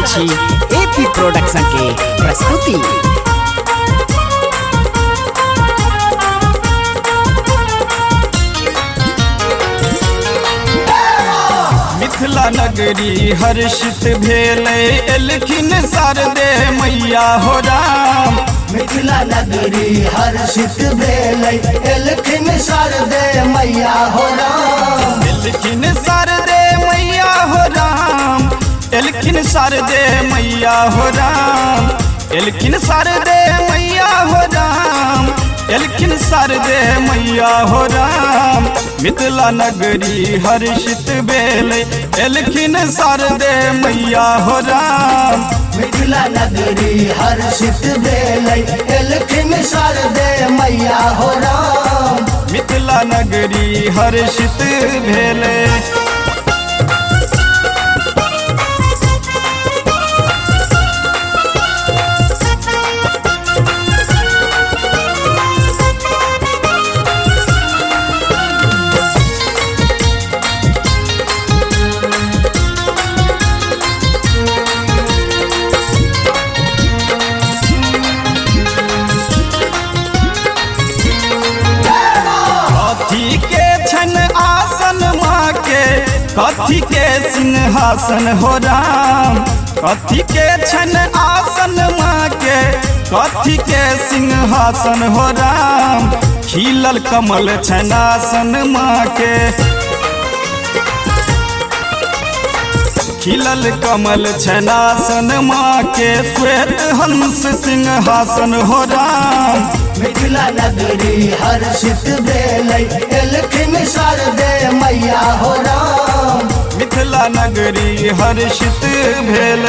छी AP production के प्रस्तुति। मिथिला नगरी हर्षित भेल एलखिन शारदे मैया हो राम। मिथिला नगरी हर्षित भेल एलखिन शारदे मैया हो राम। एलखिन शारदे मैया हो राम। एलखिन शारदे मैया हो राम। एलखिन शारदे मैया हो राम। एलखिन शारदे मैया हो राम। मिथिला नगरी हर्षित भेल एलखिन शारदे मैया हो राम। मिथिला नगरी हर्षित भेल एलखिन शारदे मैया हो राम। मिथिला नगरी हर्षित भेल। कथी के छन आसन माँ के, कथी के सिंहासन हो राम। कथी के छन आसन माँ के, कथी के सिंहासन हो राम। खिलल कमल छन आसन माँ के। खिलल कमल छनासन माँ के, श्वेत हंस सिंहासन हो राम। मिथिला नगरी हर्षित भेल एलखिन शारदे मैया हो राम। मिथिला नगरी हर्षित भेल।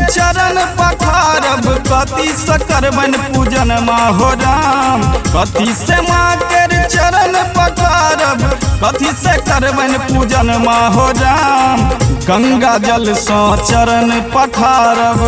चरण पखारब कथी से करबन पूजन माँ हो राम। कथी से माँ के चरण पखारब, कथी से करबन पूजन माँ हो राम। गंगा जल से चरण पखारब,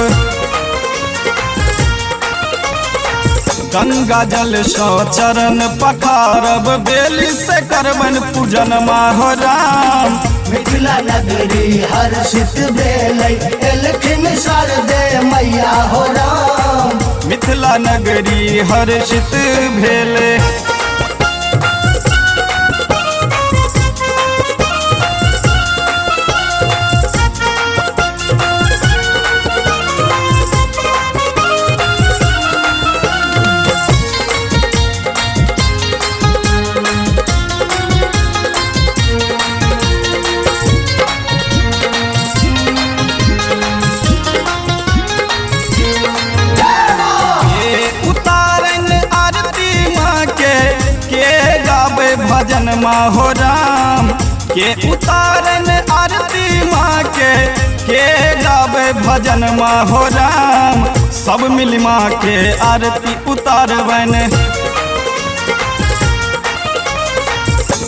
गंगा जल से चरण पखारब। बेली से करबन पूजन माँ हो राम। मिथिला नगरी हर्षित भेल एलखिन शारदे मैया हो राम। मिथिला नगरी हर्षित भेल। भजन माँ हो राम के उतारन आरती माँ के गावे भजन माँ हो राम। सब मिल माँ के आरती उतारबन,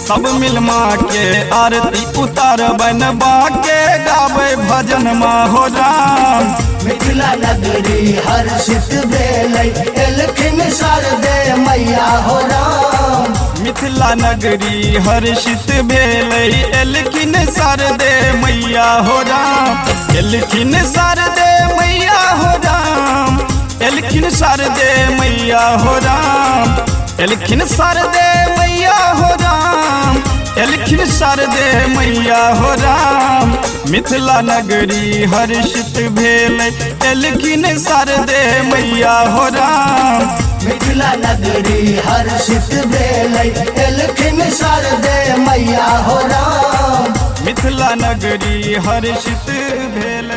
सब मिल माँ के आरती उतारबन। बाके गावे भजन माँ हो राम। मिथिला नगरी हर्षित भेल एलखिन शारदे मैया हो राम। मिथिला नगरी हर्षित भेल एलखिन शारदे मैया हो राम। एलखिन शारदे मैया हो राम। एलखिन शारदे मैया हो राम। एलखिन शारदे मैया हो राम। एलखिन शारदे मैया हो राम। मिथिला नगरी हर्षित भेल एलखिन शारदे मैया हो राम। मिथिला नगरी हर्षित भेल एलखिन शारदे मैया हो राम। मिथिला नगरी हर्षित भेल।